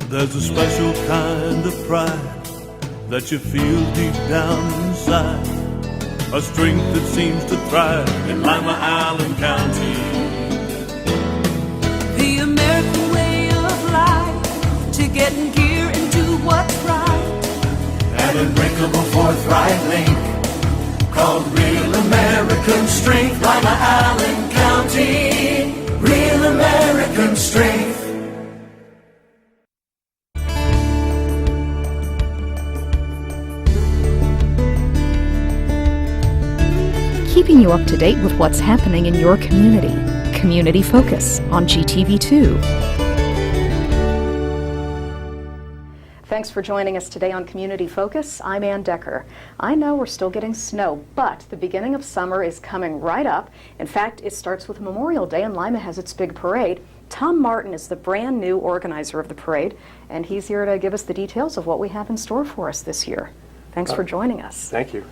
There's a special kind of pride that you feel deep down inside, a strength that seems to thrive in Lima, Allen County. The American way of life, to get in gear and do what's right. An unbreakable forthright link called Real American Strength. Lima, Allen County, Real American Strength. Keeping you up to date with what's happening in your community. Community Focus on GTV2. Thanks for joining us today on Community Focus. I'm Ann Decker. I know we're still getting snow, but the beginning of summer is coming right up. In fact, it starts with Memorial Day and Lima has its big parade. Tom Martin is the brand new organizer of the parade, and he's here to give us the details of what we have in store for us this year. Thanks for joining us. Thank you.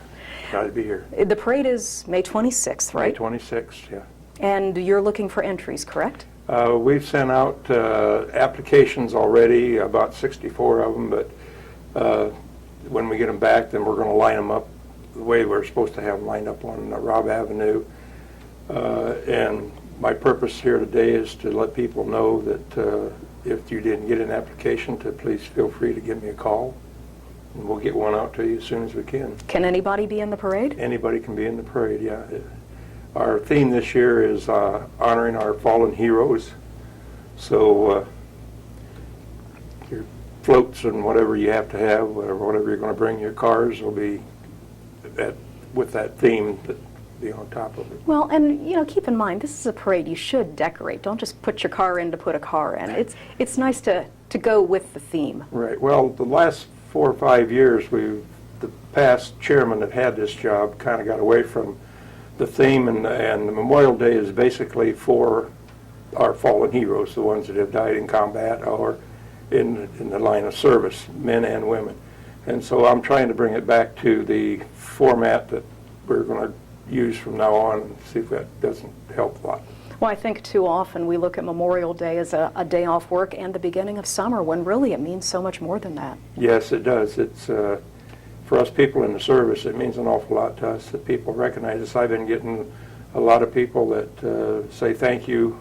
Glad to be here. The parade is May 26th, right? May 26th, yeah. And you're looking for entries, correct? We've sent out applications already, about 64 of them, but when we get them back, then we're going to line them up the way we're supposed to have them lined up on Robb Avenue. And my purpose here today is to let people know that if you didn't get an application, to please feel free to give me a call. And we'll get one out to you as soon as we can. Can anybody be in the parade? Anybody can be in the parade, yeah. Our theme this year is honoring our fallen heroes. So your floats and whatever you have to have, whatever you're going to bring, your cars will be with that theme that be on top of it. Well, and you know, keep in mind, this is a parade. You should decorate. Don't just put your car in to put a car in. It's nice to go with the theme. Right. Well, the last 4 or 5 years, the past chairman that had this job kind of got away from the theme, and the Memorial Day is basically for our fallen heroes, the ones that have died in combat or in the line of service, men and women. And so I'm trying to bring it back to the format that we're going to use from now on and see if that doesn't help a lot. Well, I think too often we look at Memorial Day as a day off work and the beginning of summer, when really it means so much more than that. Yes, it does. It's for us people in the service, it means an awful lot to us that people recognize us. I've been getting a lot of people that say thank you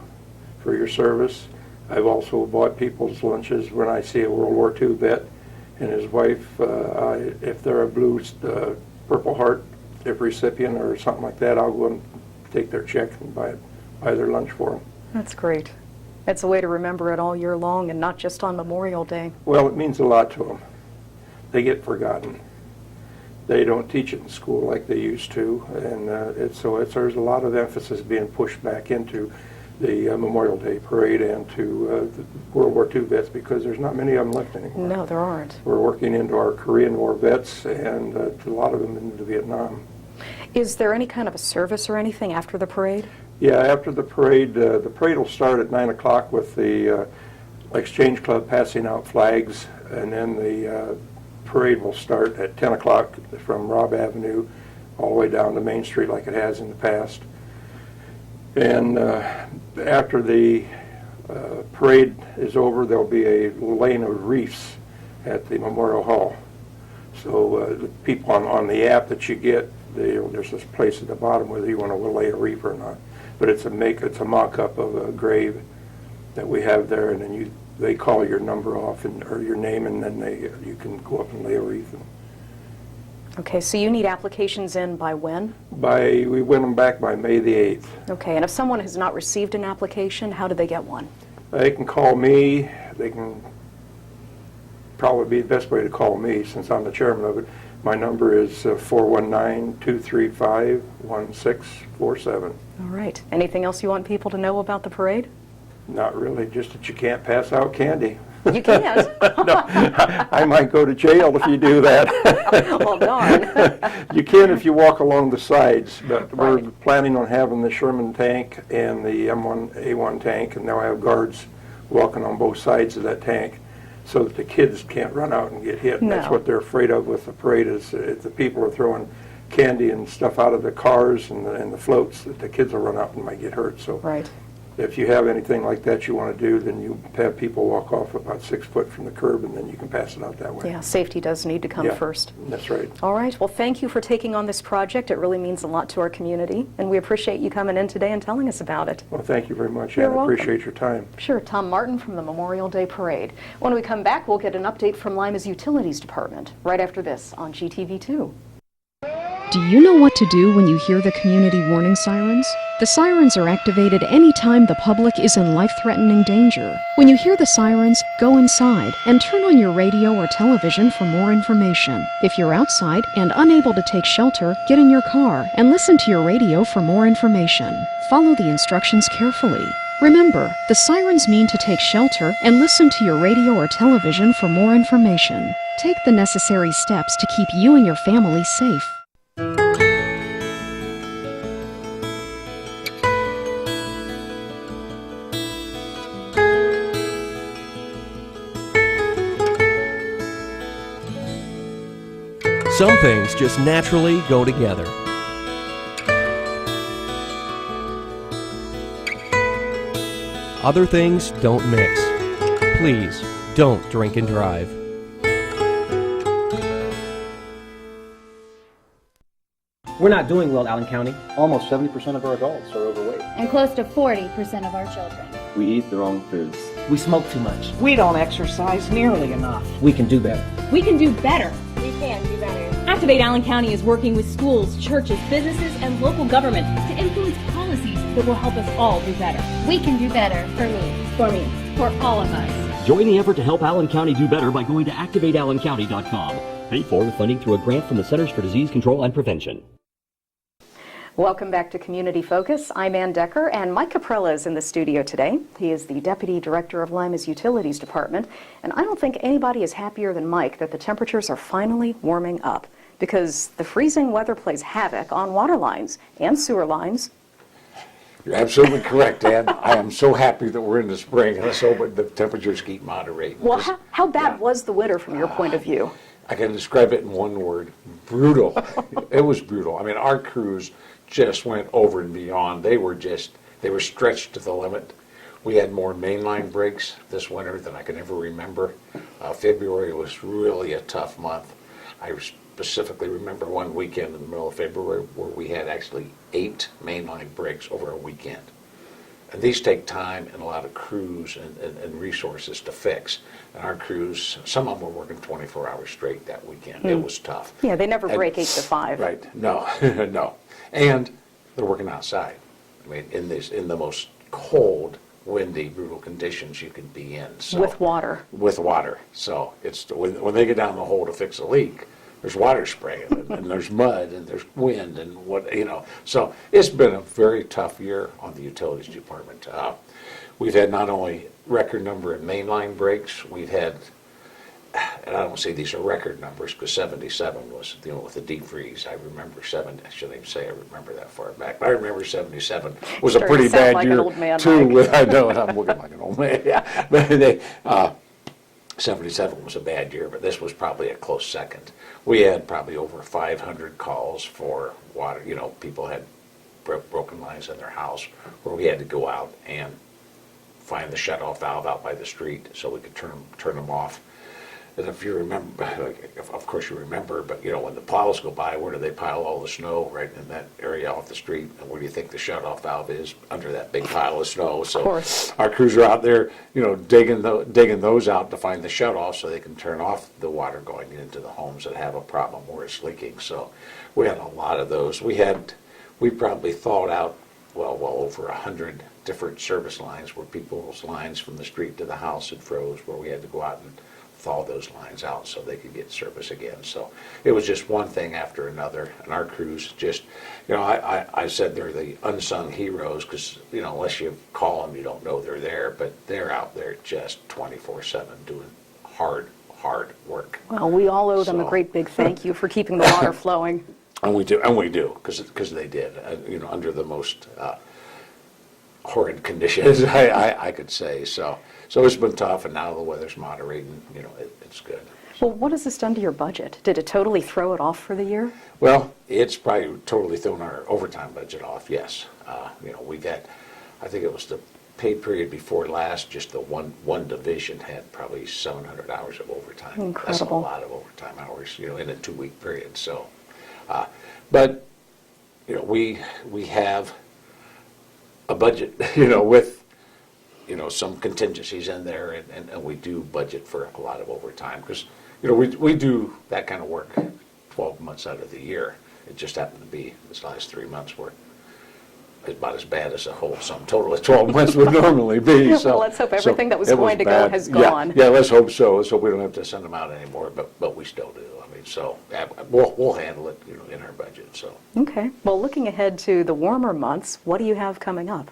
for your service. I've also bought people's lunches when I see a World War II vet and his wife, if they're a Blue Purple Heart recipient or something like that, I'll go and take their check and buy their lunch for them. That's great. It's a way to remember it all year long and not just on Memorial Day. Well, it means a lot to them. They get forgotten. They don't teach it in school like they used to, and there's a lot of emphasis being pushed back into the Memorial Day parade and to the World War II vets, because there's not many of them left anymore. No, there aren't. We're working into our Korean War vets and a lot of them into Vietnam. Is there any kind of a service or anything after the parade? Yeah, after the parade will start at 9 o'clock with the Exchange Club passing out flags, and then the parade will start at 10 o'clock from Robb Avenue all the way down to Main Street like it has in the past. And after the parade is over, there'll be a lane of wreaths at the Memorial Hall. So the people on the app that you get, there's this place at the bottom whether you want to lay a wreath or not. But it's a mock-up of a grave that we have there, and then they call your number off or your name, and then you can go up and lay a wreath. Okay, so you need applications in by when? We win them back by May the 8th. Okay, and if someone has not received an application, how do they get one? They can call me. They can probably be the best way to call me since I'm the chairman of it. My number is 419-235-1647. All right. Anything else you want people to know about the parade? Not really, just that you can't pass out candy. You can't? No, I might go to jail if you do that. Well, darn. You can if you walk along the sides, but Right. we're planning on having the Sherman tank and the M1A1 tank, and they'll have guards walking on both sides of that tank so that the kids can't run out and get hit. And that's No. what they're afraid of with the parade, is if the people are throwing candy and stuff out of the cars and the floats, that the kids will run out and might get hurt. So Right. if you have anything like that you want to do, then you have people walk off about 6 foot from the curb, and then you can pass it out that way. Yeah, safety does need to come Yeah, first. that's right. All right. Well, thank you for taking on this project. It really means a lot to our community, and we appreciate you coming in today and telling us about it. Well, thank you very much, You're and I welcome. appreciate your time. Sure. Tom Martin from the Memorial Day Parade. When we come back, we'll get an update from Lima's Utilities Department right after this on GTV2. Do you know what to do when you hear the community warning sirens? The sirens are activated anytime the public is in life-threatening danger. When you hear the sirens, go inside and turn on your radio or television for more information. If you're outside and unable to take shelter, get in your car and listen to your radio for more information. Follow the instructions carefully. Remember, the sirens mean to take shelter and listen to your radio or television for more information. Take the necessary steps to keep you and your family safe. Some things just naturally go together. Other things don't mix. Please, don't drink and drive. We're not doing well, Allen County. Almost 70% of our adults are overweight. And close to 40% of our children. We eat the wrong foods. We smoke too much. We don't exercise nearly enough. We can do better. We can do better. We can do better. Activate Allen County is working with schools, churches, businesses, and local government to influence policies that will help us all do better. We can do better. For me. For all of us. Join the effort to help Allen County do better by going to activateallencounty.com. Paid for with funding through a grant from the Centers for Disease Control and Prevention. Welcome back to Community Focus. I'm Ann Decker, and Mike Caprella is in the studio today. He is the Deputy Director of Lima's Utilities Department, and I don't think anybody is happier than Mike that the temperatures are finally warming up, because the freezing weather plays havoc on water lines and sewer lines. You're absolutely correct, Ann. I am so happy that we're in the spring, and let's hope the temperatures keep moderating. Well, how bad was the winter from your point of view? I can describe it in one word: brutal. It was brutal. I mean, our crews just went over and beyond. They were stretched to the limit. We had more mainline breaks this winter than I can ever remember. February was really a tough month. I specifically remember one weekend in the middle of February where we had actually 8 mainline breaks over a weekend. And these take time and a lot of crews and resources to fix. And our crews, some of them were working 24 hours straight that weekend. It was tough. Yeah, they never break 8 to 5. Right. No, no. And they're working outside. I mean, in the most cold, windy, brutal conditions you can be in. So, with water. With water. So it's when they get down the hole to fix a leak, there's water spraying and there's mud and there's wind and So it's been a very tough year on the utilities department. We've had not only record number of mainline breaks, we've had, and I don't say these are record numbers because 77 was, with the deep freeze. I remember I shouldn't even say I remember that far back, but I remember 77 was a pretty bad year too. I know, and I'm looking like an old man. Yeah, but 77 was a bad year, but this was probably a close second. We had probably over 500 calls for water. People had broken lines in their house where we had to go out and find the shutoff valve out by the street so we could turn them off. And if you remember, of course you remember, but when the plows go by, where do they pile all the snow? Right in that area off the street. And where do you think the shutoff valve is? Under that big pile of snow. So of course. Our crews are out there, digging those out to find the shutoff so they can turn off the water going into the homes that have a problem where it's leaking. So we had a lot of those. We probably thawed out well over 100 different service lines where people's lines from the street to the house had froze, where we had to go out and thaw those lines out so they could get service again. So it was just one thing after another, and our crews just, I said they're the unsung heroes because, unless you call them, you don't know they're there, but they're out there just 24/7 doing hard work. Well, we all owe them a great big thank you for keeping the water flowing. And we do, because they did, under the most horrid conditions, I could say. So it's been tough, and now the weather's moderating. It's good. Well, what has this done to your budget? Did it totally throw it off for the year? Well, it's probably totally thrown our overtime budget off. Yes, we've had, I think it was the pay period before last, just the one division had probably 700 hours of overtime. Incredible. That's a lot of overtime hours, in a 2-week period. So, but we have a budget, with some contingencies in there, and we do budget for a lot of overtime because we do that kind of work 12 months out of the year. It just happened to be this last 3 months where it's about as bad as a whole sum total of 12 months would normally be. So, well, let's hope everything that was going to bad. go has gone. Yeah, let's hope so. So we don't have to send them out anymore, but we still do. I mean, so we'll handle it, in our budget. So. Okay. Well, looking ahead to the warmer months, what do you have coming up?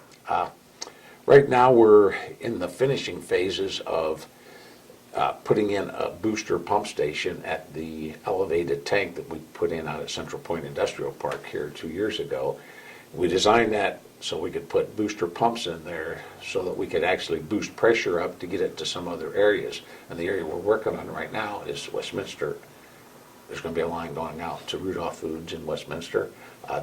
Right now, we're in the finishing phases of putting in a booster pump station at the elevated tank that we put in out at Central Point Industrial Park here 2 years ago. We designed that so we could put booster pumps in there so that we could actually boost pressure up to get it to some other areas. And the area we're working on right now is Westminster. There's going to be a line going out to Rudolph Foods in Westminster.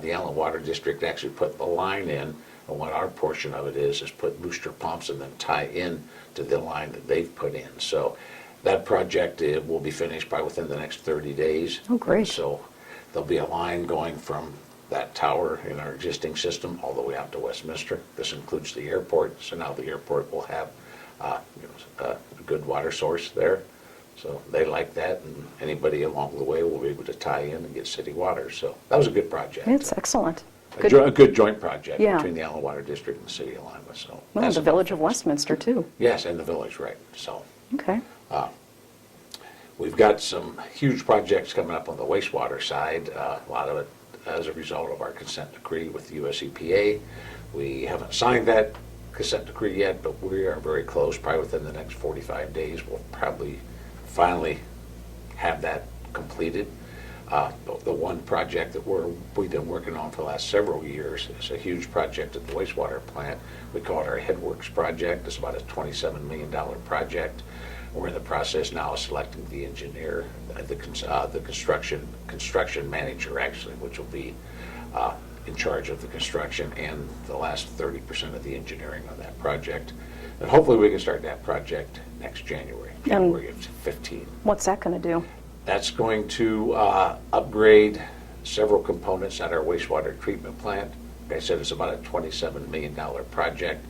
The Allen Water District actually put the line in, and what our portion of it is put booster pumps and then tie in to the line that they've put in. So that project will be finished probably within the next 30 days. Oh, great. So there'll be a line going from that tower in our existing system all the way out to Westminster. This includes the airport, so now the airport will have a good water source there. So they like that, and anybody along the way will be able to tie in and get city water. So that was a good project. It's excellent. A good joint project between the Allen Water District and the City of Lima. So well, the village of Westminster, too. Yes, and the village, right. So okay. We've got some huge projects coming up on the wastewater side, a lot of it as a result of our consent decree with the US EPA. We haven't signed that consent decree yet, but we are very close. Probably within the next 45 days, we'll probably finally have that completed. The one project that we've been working on for the last several years is a huge project at the wastewater plant. We call it our Headworks project. It's about a $27 million project. We're in the process now of selecting the engineer, the construction manager actually, which will be in charge of the construction and the last 30% of the engineering on that project. And hopefully we can start that project next January of 15. What's that going to do? That's going to upgrade several components at our wastewater treatment plant. Like I said, it's about a $27 million project.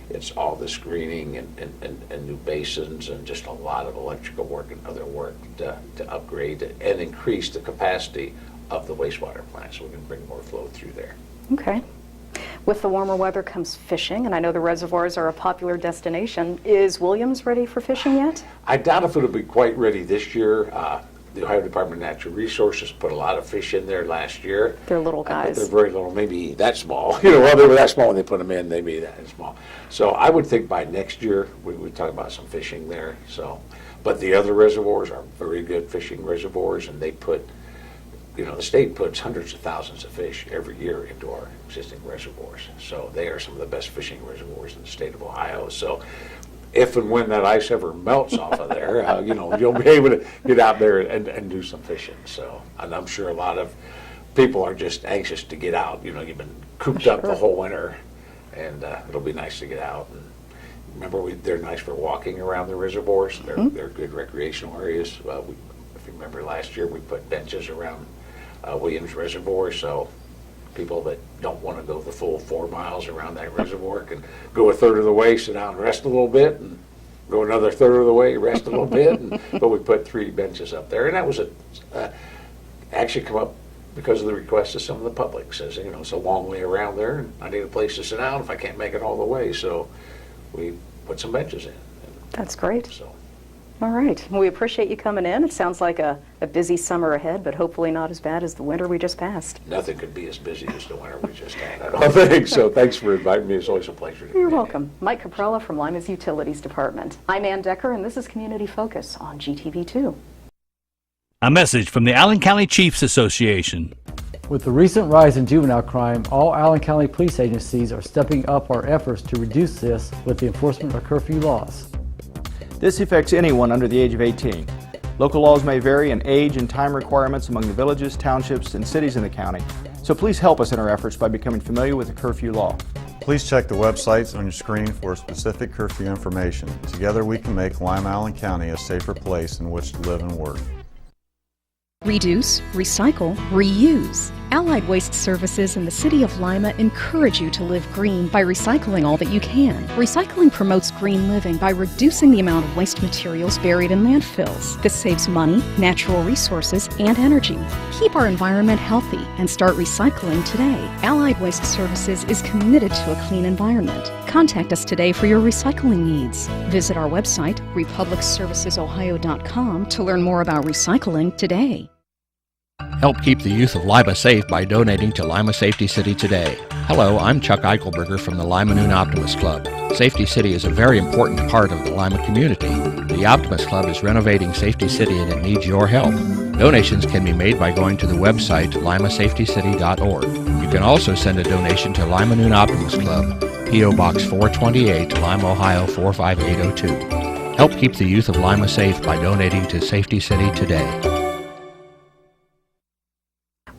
It's all the screening and new basins and just a lot of electrical work and other work to upgrade and increase the capacity of the wastewater plant so we can bring more flow through there. Okay. With the warmer weather comes fishing, and I know the reservoirs are a popular destination. Is Williams ready for fishing yet? I doubt if it'll be quite ready this year. The Ohio Department of Natural Resources put a lot of fish in there last year. They're little guys. They're very little, maybe that small. Well, they were that small when they put them in, they may be that small. So I would think by next year we would talk about some fishing there. So, but the other reservoirs are very good fishing reservoirs, and they put, the state puts hundreds of thousands of fish every year into our existing reservoirs. So they are some of the best fishing reservoirs in the state of Ohio. So if and when that ice ever melts off of there, you'll be able to get out there and do some fishing. So, and I'm sure a lot of people are just anxious to get out. You've been cooped up the whole winter, and it'll be nice to get out. And remember, they're nice for walking around the reservoirs. They're good recreational areas. If you remember last year, we put benches around Williams Reservoir, so people that don't want to go the full 4 miles around that reservoir can go a third of the way, sit down and rest a little bit, and go another third of the way, rest a little bit. But we put 3 benches up there, and that was actually come up because of the request of some of the public. Says, it's a long way around there, and I need a place to sit down if I can't make it all the way. So we put some benches in. That's great. So. All right. Well, we appreciate you coming in. It sounds like a busy summer ahead, but hopefully not as bad as the winter we just passed. Nothing could be as busy as the winter we just had, I don't think. So thanks for inviting me. It's always a pleasure. You're welcome. Mike Caprella from Lima's Utilities Department. I'm Ann Decker, and this is Community Focus on GTV2. A message from the Allen County Chiefs Association. With the recent rise in juvenile crime, all Allen County police agencies are stepping up our efforts to reduce this with the enforcement of curfew laws. This affects anyone under the age of 18. Local laws may vary in age and time requirements among the villages, townships, and cities in the county, so please help us in our efforts by becoming familiar with the curfew law. Please check the websites on your screen for specific curfew information. Together we can make Lima Allen County a safer place in which to live and work. Reduce, recycle, reuse. Allied Waste Services in the City of Lima encourage you to live green by recycling all that you can. Recycling promotes green living by reducing the amount of waste materials buried in landfills. This saves money, natural resources, and energy. Keep our environment healthy and start recycling today. Allied Waste Services is committed to a clean environment. Contact us today for your recycling needs. Visit our website, republicservicesohio.com, to learn more about recycling today. Help keep the youth of Lima safe by donating to Lima Safety City today. Hello, I'm Chuck Eichelberger from the Lima Noon Optimist Club. Safety City is a very important part of the Lima community. The Optimist Club is renovating Safety City and it needs your help. Donations can be made by going to the website limasafetycity.org. You can also send a donation to Lima Noon Optimist Club, P.O. Box 428, Lima, Ohio 45802. Help keep the youth of Lima safe by donating to Safety City today.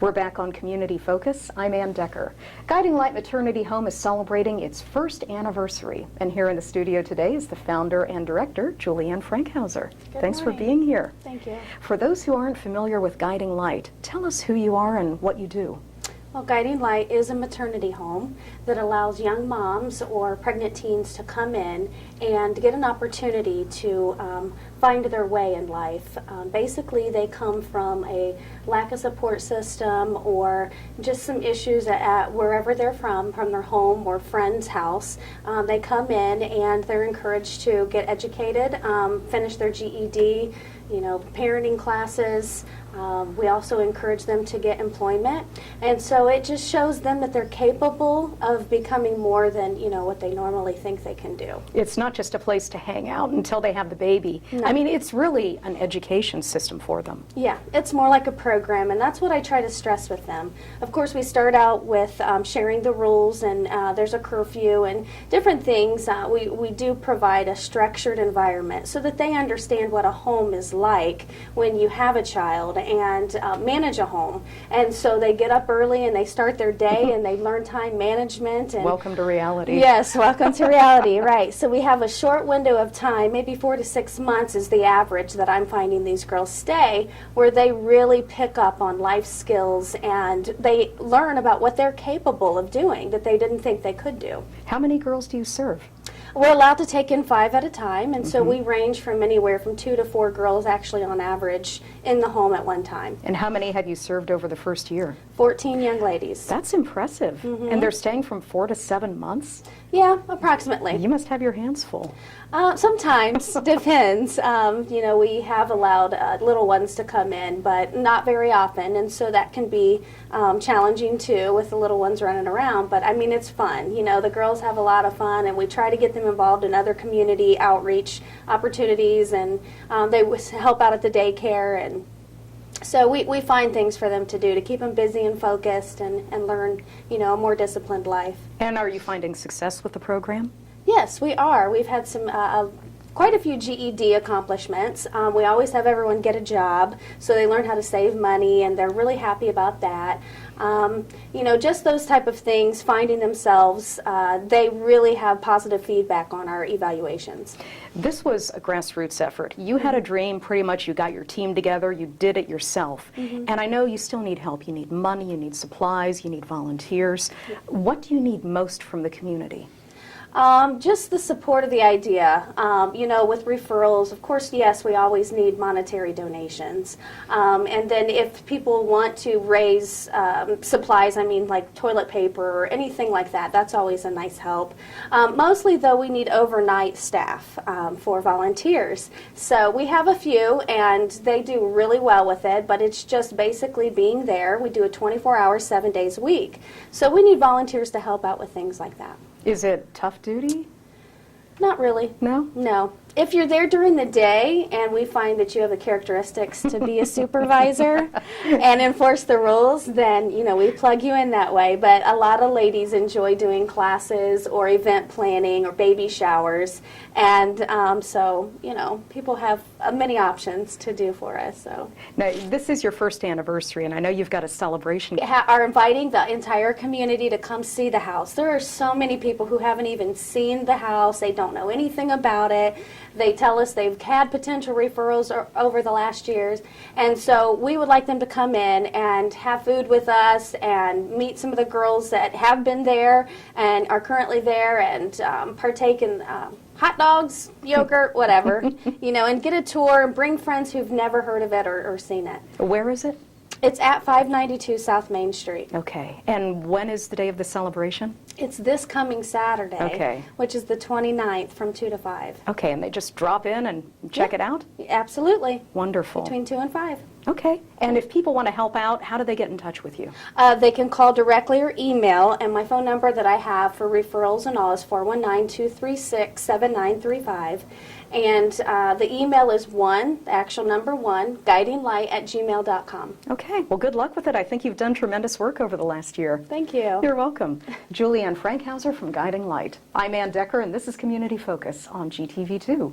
We're back on Community Focus. I'm Ann Decker. Guiding Light Maternity Home is celebrating its first anniversary. And here in the studio today is the founder and director, Julianne Frankhauser. Thanks for being here. Thank you. For those who aren't familiar with Guiding Light, tell us who you are and what you do. Well, Guiding Light is a maternity home that allows young moms or pregnant teens to come in and get an opportunity to find their way in life. Basically, they come from a lack of support system or just some issues at wherever they're from their home or friend's house. They come in and they're encouraged to get educated, finish their GED, parenting classes. We also encourage them to get employment, and so it just shows them that they're capable of becoming more than what they normally think they can do. It's not just a place to hang out until they have the baby. No. I mean, it's really an education system for them. Yeah, it's more like a program, and that's what I try to stress with them. Of course, we start out with sharing the rules, and there's a curfew and different things. We do provide a structured environment so that they understand what a home is like when you have a child and manage a home. And so they get up early and they start their day and they learn time management. And welcome to reality. Yes, welcome to reality, right. So we have a short window of time, maybe 4 to 6 months is the average that I'm finding these girls stay, where they really pick up on life skills and they learn about what they're capable of doing that they didn't think they could do. How many girls do you serve? We're allowed to take in 5 at a time, and so we range from anywhere from 2 to 4 girls actually on average in the home at one time. And how many have you served over the first year? 14 young ladies. That's impressive. And they're staying from 4 to 7 months? Yeah, approximately. You must have your hands full. Sometimes, depends. We have allowed little ones to come in, but not very often, and so that can be challenging too with the little ones running around. But I mean, it's fun. The girls have a lot of fun, and we try to get them involved in other community outreach opportunities, and they help out at the daycare, and so we find things for them to do to keep them busy and focused and learn, a more disciplined life. And are you finding success with the program? Yes, we are. We've had some quite a few GED accomplishments. We always have everyone get a job, so they learn how to save money, and they're really happy about that. Just those type of things, finding themselves, they really have positive feedback on our evaluations. This was a grassroots effort. You had a dream, pretty much you got your team together, you did it yourself. And I know you still need help. You need money, you need supplies, you need volunteers. What do you need most from the community? Just the support of the idea, with referrals. Of course, yes, we always need monetary donations. And then if people want to raise supplies, like toilet paper or anything like that, that's always a nice help. Mostly, though, we need overnight staff for volunteers. So we have a few, and they do really well with it, but it's just basically being there. We do a 24-hour, 7 days a week. So we need volunteers to help out with things like that. Is it tough duty? Not really. No? No. If you're there during the day and we find that you have the characteristics to be a supervisor and enforce the rules, then, we plug you in that way. But a lot of ladies enjoy doing classes or event planning or baby showers. And so, people have many options to do for us. So Now, this is your first anniversary, and I know you've got a celebration. Are inviting the entire community to come see the house. There are so many people who haven't even seen the house. They don't know anything about it. They tell us they've had potential referrals over the last years, and so we would like them to come in and have food with us and meet some of the girls that have been there and are currently there and partake in hot dogs, yogurt, whatever, and get a tour and bring friends who've never heard of it or seen it. Where is it? It's at 592 South Main Street. Okay. And when is the day of the celebration? It's this coming Saturday, Okay. which is the 29th from 2 to 5. Okay, and they just drop in and check it out? Absolutely. Wonderful. Between 2 and 5. Okay. And if people want to help out, how do they get in touch with you? They can call directly or email, and my phone number that I have for referrals and all is 419-236-7935. And the email is the actual number 1, guidinglight@gmail.com. Okay. Well, good luck with it. I think you've done tremendous work over the last year. Thank you. You're welcome. Julianne Frankhauser from Guiding Light. I'm Ann Decker, and this is Community Focus on GTV2.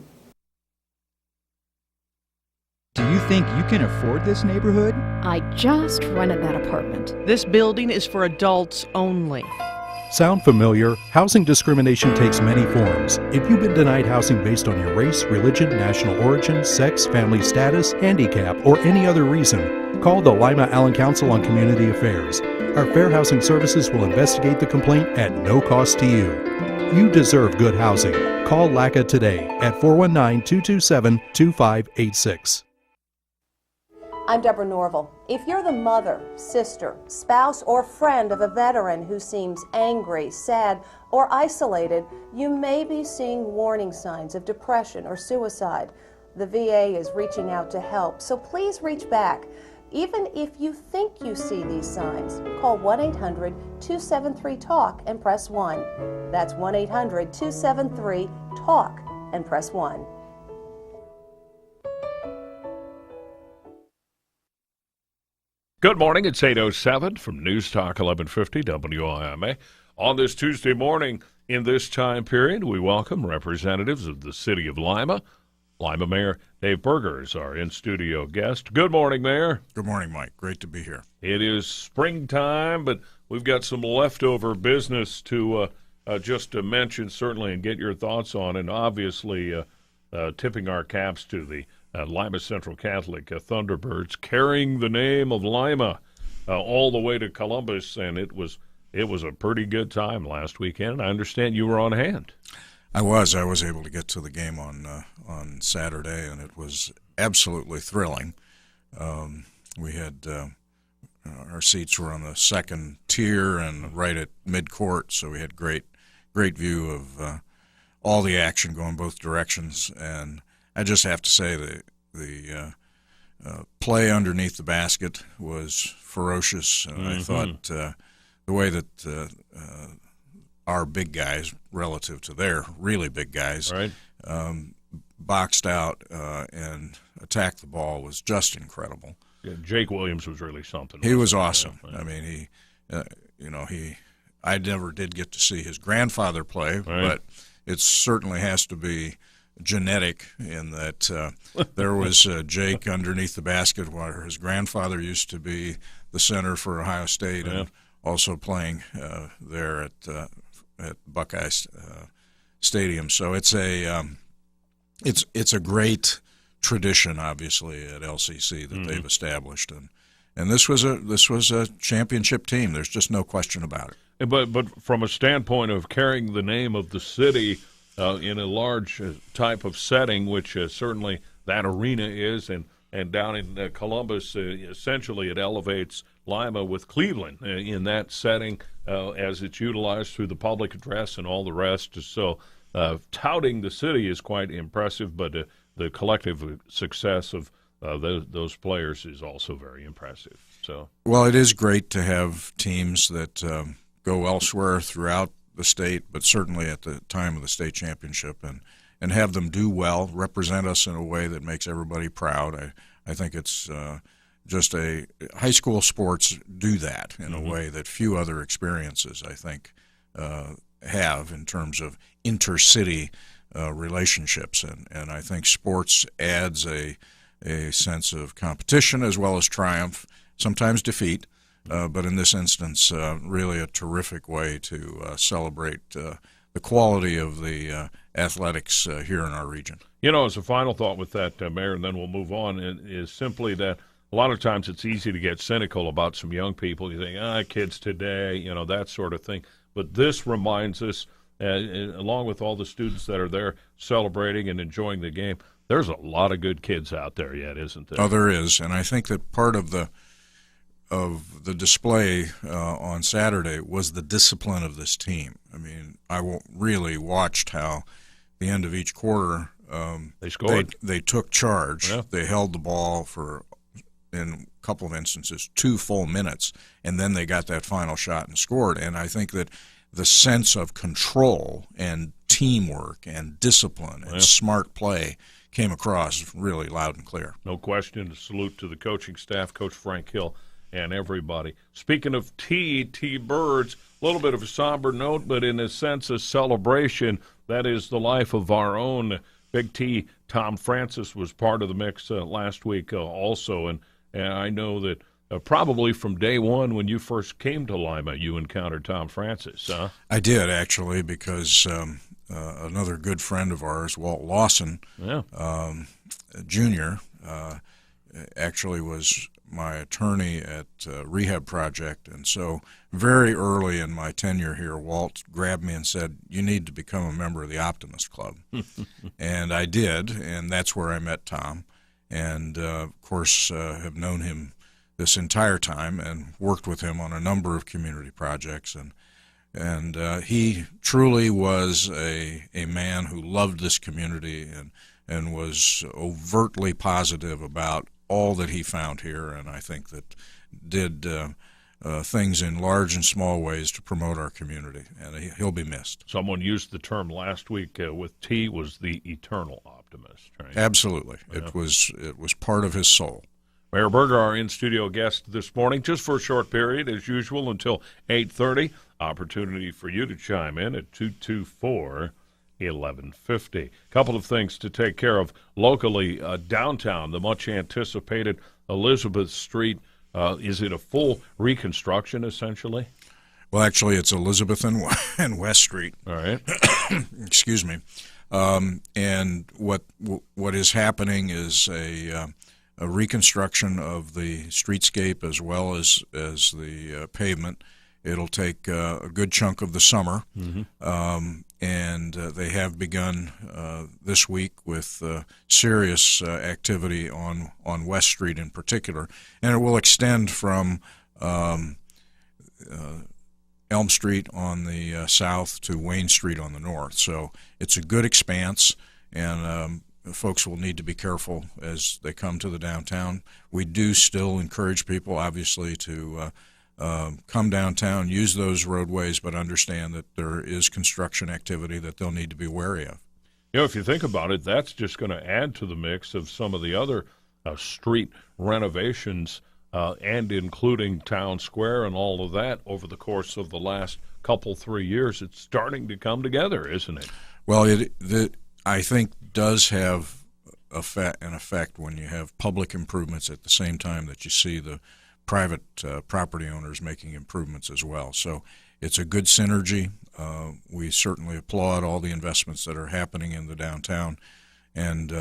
Do you think you can afford this neighborhood? I just rented that apartment. This building is for adults only. Sound familiar? Housing discrimination takes many forms. If you've been denied housing based on your race, religion, national origin, sex, family status, handicap, or any other reason, call the Lima Allen Council on Community Affairs. Our Fair Housing Services will investigate the complaint at no cost to you. You deserve good housing. Call LACA today at 419-227-2586. I'm Deborah Norville. If you're the mother, sister, spouse, or friend of a veteran who seems angry, sad, or isolated, you may be seeing warning signs of depression or suicide. The VA is reaching out to help, so please reach back. Even if you think you see these signs, call 1-800-273-TALK and press 1. That's 1-800-273-TALK and press 1. Good morning. It's 8:07 from News Talk 1150 WIMA. On this Tuesday morning, in this time period, we welcome representatives of the City of Lima. Lima Mayor Dave Berger is our in-studio guest. Good morning, Mayor. Good morning, Mike. Great to be here. It is springtime, but we've got some leftover business to just to mention, certainly, and get your thoughts on, and obviously tipping our caps to the Lima Central Catholic Thunderbirds, carrying the name of Lima all the way to Columbus, and it was a pretty good time last weekend. I understand you were on hand. I was able to get to the game on Saturday, and it was absolutely thrilling. We had our seats were on the second tier and right at midcourt, so we had great view of all the action going both directions. And I just have to say the play underneath the basket was ferocious, and I thought the way that our big guys, relative to their really big guys, right, boxed out and attacked the ball was just incredible. Yeah, Jake Williams was really something. He was awesome. Yeah. I mean, I never did get to see his grandfather play, right, but it certainly has to be genetic in that there was Jake underneath the basket where his grandfather used to be the center for Ohio State, yeah, and also playing there at Buckeye Stadium. So it's a great tradition, obviously, at LCC that they've established, and this was a championship team. There's just no question about it. But from a standpoint of carrying the name of the city in a large type of setting, which certainly that arena is, and down in Columbus, essentially it elevates Lima with Cleveland in that setting as it's utilized through the public address and all the rest. So touting the city is quite impressive, but the collective success of those players is also very impressive. So, well, it is great to have teams that go elsewhere throughout the state, but certainly at the time of the state championship, and have them do well, represent us in a way that makes everybody proud. I think it's just high school sports do that in a way that few other experiences, I think, have in terms of intercity relationships. And I think sports adds a sense of competition as well as triumph, sometimes defeat, but in this instance, really a terrific way to celebrate the quality of the athletics here in our region. You know, as a final thought with that, Mayor, and then we'll move on, is simply that a lot of times it's easy to get cynical about some young people. You think, kids today, that sort of thing. But this reminds us, along with all the students that are there celebrating and enjoying the game, there's a lot of good kids out there yet, isn't there? Oh, there is, and I think that part of the display on Saturday was the discipline of this team. I mean, I really watched how the end of each quarter they scored. They took charge. Yeah. They held the ball for, in a couple of instances, 2 full minutes, and then they got that final shot and scored. And I think that the sense of control and teamwork and discipline and smart play came across really loud and clear. No question. A salute to the coaching staff, Coach Frank Hill, and everybody. Speaking of T-Birds, a little bit of a somber note, but in a sense a celebration. That is the life of our own Big T. Tom Francis was part of the mix last week also, and I know that probably from day one when you first came to Lima, you encountered Tom Francis, huh? I did, actually, because another good friend of ours, Walt Lawson, Jr., actually was my attorney at Rehab Project, and so very early in my tenure here, Walt grabbed me and said, "You need to become a member of the Optimist Club." And I did, and that's where I met Tom, and of course have known him this entire time and worked with him on a number of community projects, and he truly was a man who loved this community and was overtly positive about all that he found here, and I think that did things in large and small ways to promote our community, and he'll be missed. Someone used the term last week with T was the eternal optimist, right? Absolutely. Yeah. It was part of his soul. Mayor Berger, our in-studio guest this morning, just for a short period, as usual, until 8:30. Opportunity for you to chime in at 224-1150. Couple of things to take care of locally. Downtown, the much-anticipated Elizabeth Street. Is it a full reconstruction, essentially? Well, actually, it's Elizabeth and West Street. All right. Excuse me. And what is happening is a reconstruction of the streetscape as well as the pavement. It'll take a good chunk of the summer, and they have begun this week with serious activity on West Street in particular, and it will extend from Elm Street on the south to Wayne Street on the north. So it's a good expanse, and folks will need to be careful as they come to the downtown. We do still encourage people, obviously, to come downtown, use those roadways, but understand that there is construction activity that they'll need to be wary of. You know, if you think about it, that's just going to add to the mix of some of the other street renovations and including Town Square and all of that over the course of the last 3 years. It's starting to come together, isn't it? Well, I think does have an effect when you have public improvements at the same time that you see the private property owners making improvements as well. So it's a good synergy. We certainly applaud all the investments that are happening in the downtown and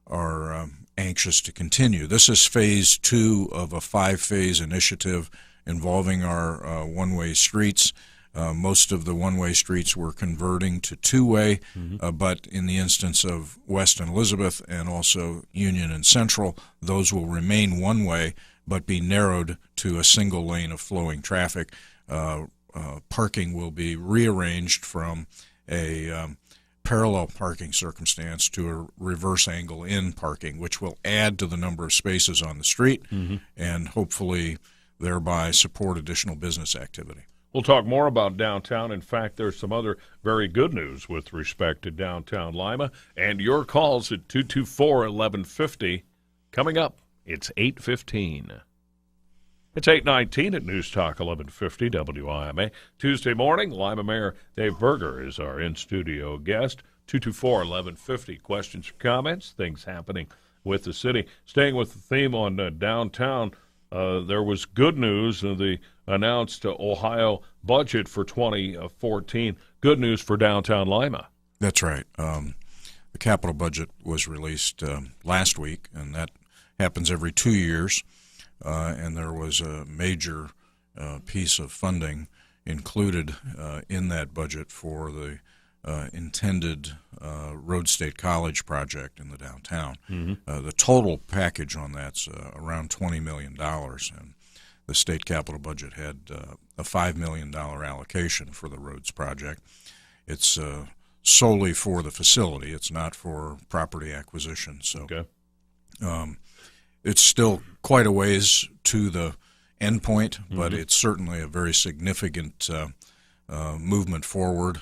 are anxious to continue. This is phase 2 of a 5-phase initiative involving our one-way streets. Most of the one-way streets we're converting to two-way, but in the instance of West and Elizabeth and also Union and Central, those will remain one-way but be narrowed to a single lane of flowing traffic. Parking will be rearranged from a parallel parking circumstance to a reverse angle in parking, which will add to the number of spaces on the street and hopefully thereby support additional business activity. We'll talk more about downtown. In fact, there's some other very good news with respect to downtown Lima. And your calls at 224-1150. Coming up, it's 8:15. It's 8:19 at News Talk 1150 WIMA. Tuesday morning, Lima Mayor Dave Berger is our in-studio guest. 224-1150. Questions or comments, things happening with the city. Staying with the theme on downtown, there was good news. The announced Ohio budget for 2014. Good news for downtown Lima. That's right. The capital budget was released last week, and that happens every 2 years. And there was a major piece of funding included in that budget for the intended Rhodes State College project in the downtown. The total package on that's around $20 million, and the state capital budget had a $5 million allocation for the Rhodes project. It's solely for the facility. It's not for property acquisition. So it's still quite a ways to the end point, but it's certainly a very significant movement forward.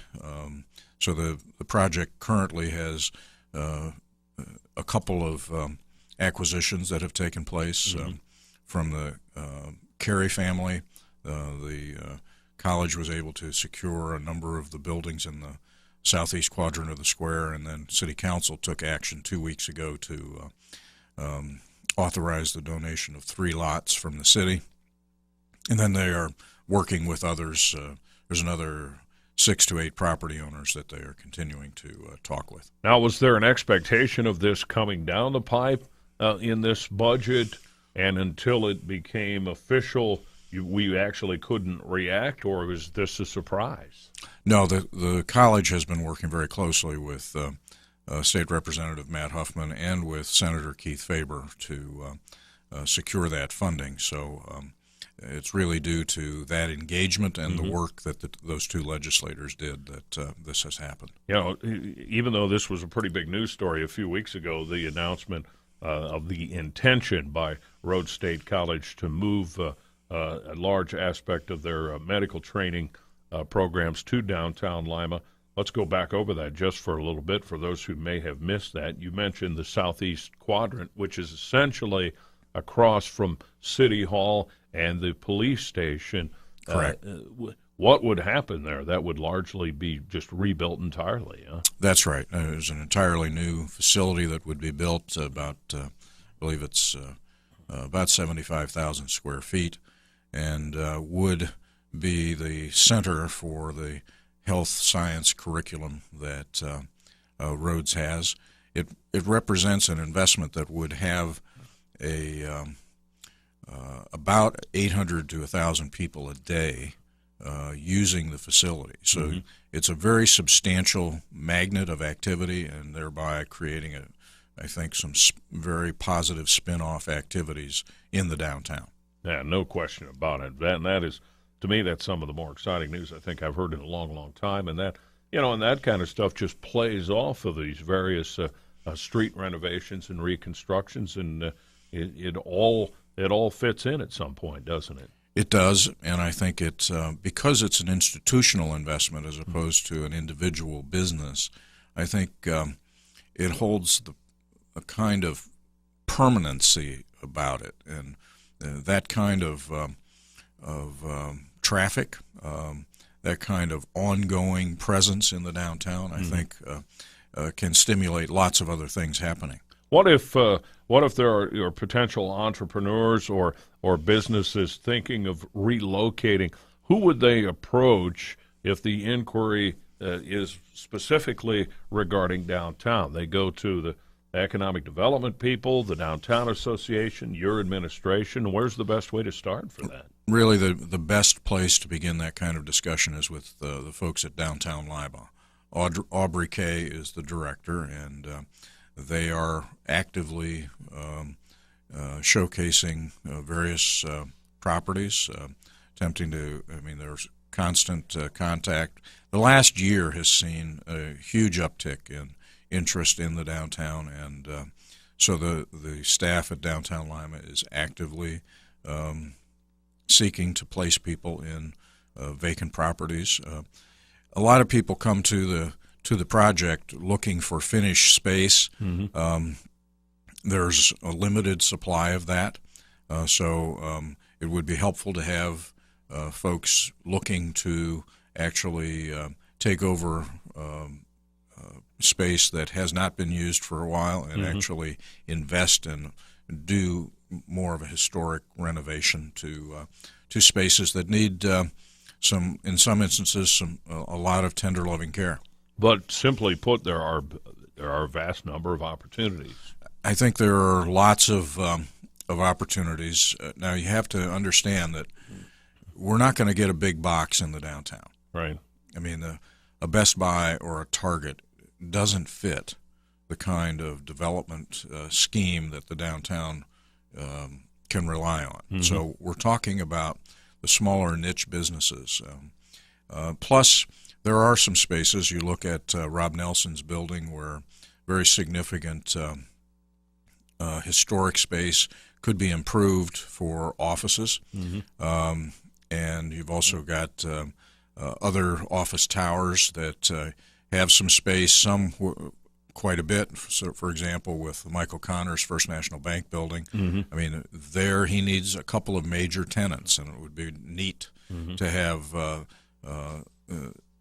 So the project currently has a couple of acquisitions that have taken place from the Carey family. The college was able to secure a number of the buildings in the southeast quadrant of the square, and then City Council took action 2 weeks ago to authorize the donation of 3 lots from the city. And then they are working with others. There's another 6 to 8 property owners that they are continuing to talk with. Now, was there an expectation of this coming down the pipe in this budget, and until it became official, we actually couldn't react, or was this a surprise? No, the college has been working very closely with State Representative Matt Huffman and with Senator Keith Faber to secure that funding. So it's really due to that engagement and the work that those 2 legislators did that this has happened. You know, even though this was a pretty big news story a few weeks ago, the announcement of the intention by Rhodes State College to move a large aspect of their medical training programs to downtown Lima. Let's go back over that just for a little bit for those who may have missed that. You mentioned the southeast quadrant, which is essentially across from City Hall and the police station. Correct. What would happen there? That would largely be just rebuilt entirely, huh? That's right. There's an entirely new facility that would be built about, I believe it's about 75,000 square feet, and would be the center for the health science curriculum that Rhodes has. It represents an investment that would have about 800 to 1,000 people a day using the facility. So it's a very substantial magnet of activity, and thereby creating, I think, some very positive spin-off activities in the downtown. Yeah, no question about it. That is, to me, that's some of the more exciting news I think I've heard in a long, long time. And that, and that kind of stuff just plays off of these various street renovations and reconstructions, and it all fits in at some point, doesn't it? It does, and I think it's because it's an institutional investment as opposed to an individual business. I think it holds a kind of permanency about it, and that kind of traffic, that kind of ongoing presence in the downtown, I think, can stimulate lots of other things happening. What if there are potential entrepreneurs or businesses thinking of relocating? Who would they approach if the inquiry is specifically regarding downtown? They go to the economic development people, the Downtown Association, your administration. Where's the best way to start for that? Really, the best place to begin that kind of discussion is with the folks at Downtown Lima. Aubrey Kay is the director, and they are actively showcasing various properties, attempting to, there's constant contact. The last year has seen a huge uptick in interest in the downtown, and so the staff at Downtown Lima is actively seeking to place people in vacant properties. A lot of people come to the project looking for finished space. There's a limited supply of that, so it would be helpful to have folks looking to actually take over space that has not been used for a while and actually invest and do more of a historic renovation to spaces that need in some instances, a lot of tender loving care. But simply put, there are a vast number of opportunities. I think there are lots of opportunities. Now you have to understand that we're not going to get a big box in the downtown. Right. I mean, a Best Buy or a Target doesn't fit the kind of development scheme that the downtown can rely on. So we're talking about the smaller niche businesses. Plus, there are some spaces. You look at Rob Nelson's building where very significant historic space could be improved for offices. And you've also got other office towers that have some space, some quite a bit. So, for example, with Michael Connor's First National Bank building, I mean, there he needs a couple of major tenants, and it would be neat to have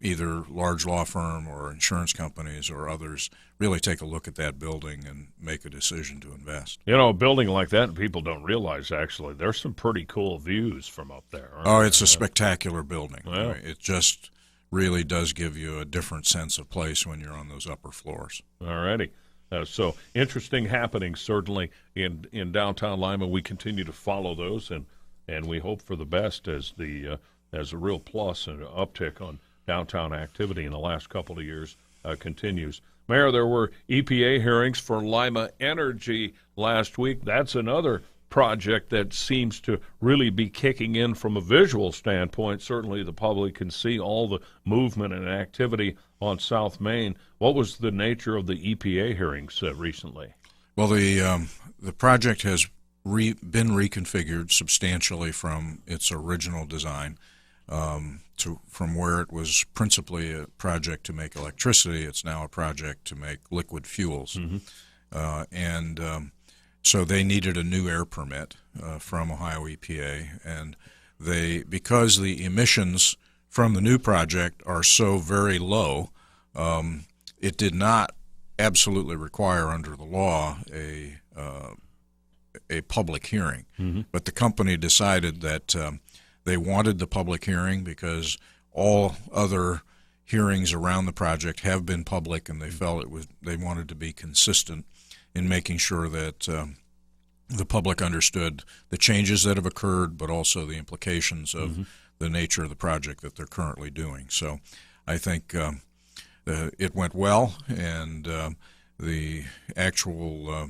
either large law firm or insurance companies or others really take a look at that building and make a decision to invest. You know, a building like that, people don't realize, actually, there's some pretty cool views from up there. Oh, it's a spectacular building. Well, it just really does give you a different sense of place when you're on those upper floors. All righty. So interesting happenings, certainly, in downtown Lima. We continue to follow those, and we hope for the best as a real plus and an uptick on downtown activity in the last couple of years continues. Mayor, there were EPA hearings for Lima Energy last week. That's another project that seems to really be kicking in from a visual standpoint. Certainly the public can see all the movement and activity on South Main. What was the nature of the EPA hearings recently? Well, the project has been reconfigured substantially from its original design. From where it was principally a project to make electricity, it's now a project to make liquid fuels. So they needed a new air permit from Ohio EPA, and because the emissions from the new project are so very low, it did not absolutely require under the law a public hearing. But the company decided that they wanted the public hearing because all other hearings around the project have been public, and they felt they wanted to be consistent in making sure that the public understood the changes that have occurred, but also the implications of the nature of the project that they're currently doing. So I think it went well, and the actual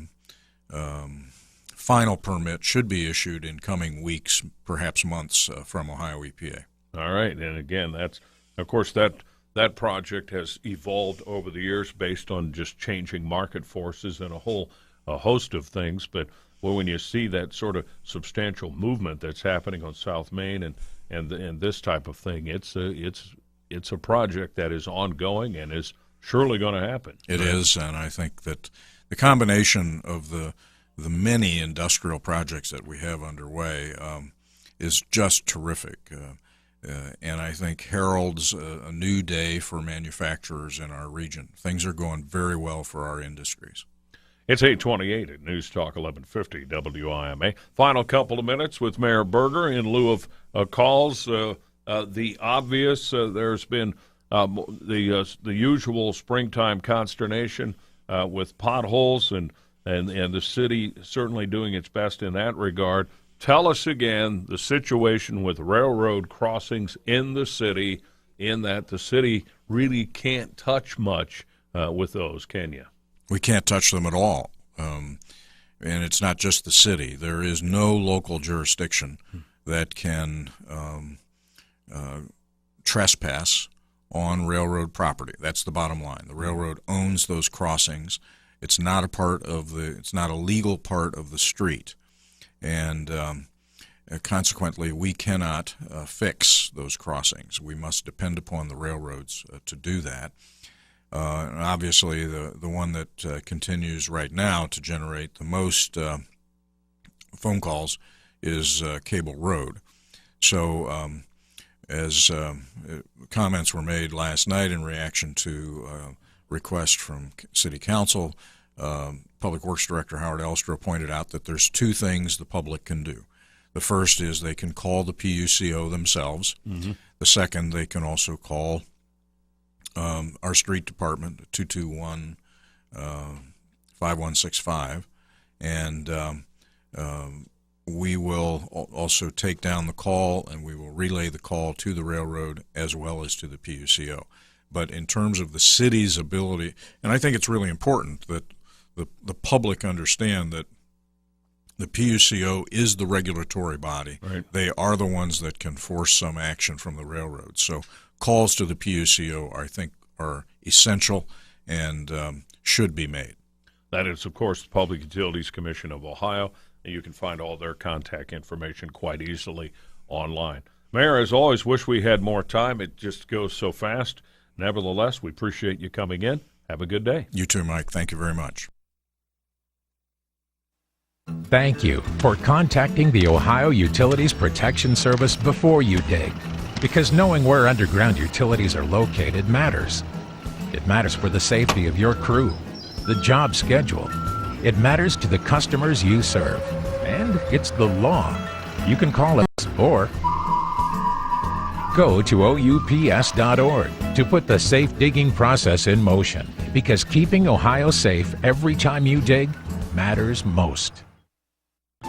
final permit should be issued in coming weeks, perhaps months, from Ohio EPA. All right, and again, that's, of course, that project has evolved over the years based on just changing market forces and a host of things. But when you see that sort of substantial movement that's happening on South Main and this type of thing, it's a project that is ongoing and is surely going to happen. It is, and I think that the combination of the many industrial projects that we have underway is just terrific. And I think heralds a new day for manufacturers in our region. Things are going very well for our industries. It's 8:28 at News Talk 1150 WIMA. Final couple of minutes with Mayor Berger in lieu of calls. The obvious, there's been the usual springtime consternation with potholes and the city certainly doing its best in that regard. Tell us again the situation with railroad crossings in the city, in that the city really can't touch much with those, can you? We can't touch them at all. And it's not just the city. There is no local jurisdiction that can trespass on railroad property. That's the bottom line. The railroad owns those crossings. It's not a legal part of the street. And consequently, we cannot fix those crossings. We must depend upon the railroads to do that. And obviously, the one that continues right now to generate the most phone calls is Cable Road. So as comments were made last night in reaction to request from City Council, Public Works Director Howard Elster pointed out that there's two things the public can do. The first is they can call the PUCO themselves. Mm-hmm. The second, they can also call our street department, 221-5165, and we will also take down the call, and we will relay the call to the railroad as well as to the PUCO. But in terms of the city's ability, and I think it's really important that the public understand that the PUCO is the regulatory body. Right. They are the ones that can force some action from the railroad. So calls to the PUCO, I think, are essential and should be made. That is, of course, the Public Utilities Commission of Ohio. You can find all their contact information quite easily online. Mayor, as always, wish we had more time. It just goes so fast. Nevertheless, we appreciate you coming in. Have a good day. You too, Mike. Thank you very much. Thank you for contacting the Ohio Utilities Protection Service before you dig, because knowing where underground utilities are located matters. It matters for the safety of your crew, the job schedule. It matters to the customers you serve, and it's the law. You can call us or go to oups.org to put the safe digging process in motion, because keeping Ohio safe every time you dig matters most.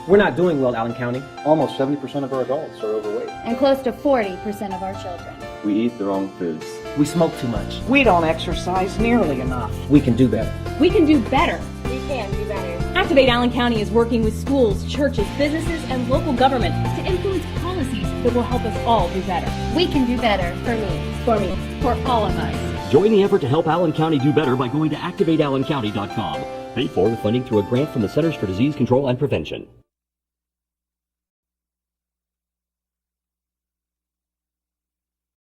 We're not doing well, Allen County. Almost 70% of our adults are overweight. And close to 40% of our children. We eat the wrong foods. We smoke too much. We don't exercise nearly enough. We can do better. We can do better. We can do better. Activate Allen County is working with schools, churches, businesses, and local government to influence policies that will help us all do better. We can do better. For me. For me. For all of us. Join the effort to help Allen County do better by going to activateallencounty.com. Paid for with funding through a grant from the Centers for Disease Control and Prevention.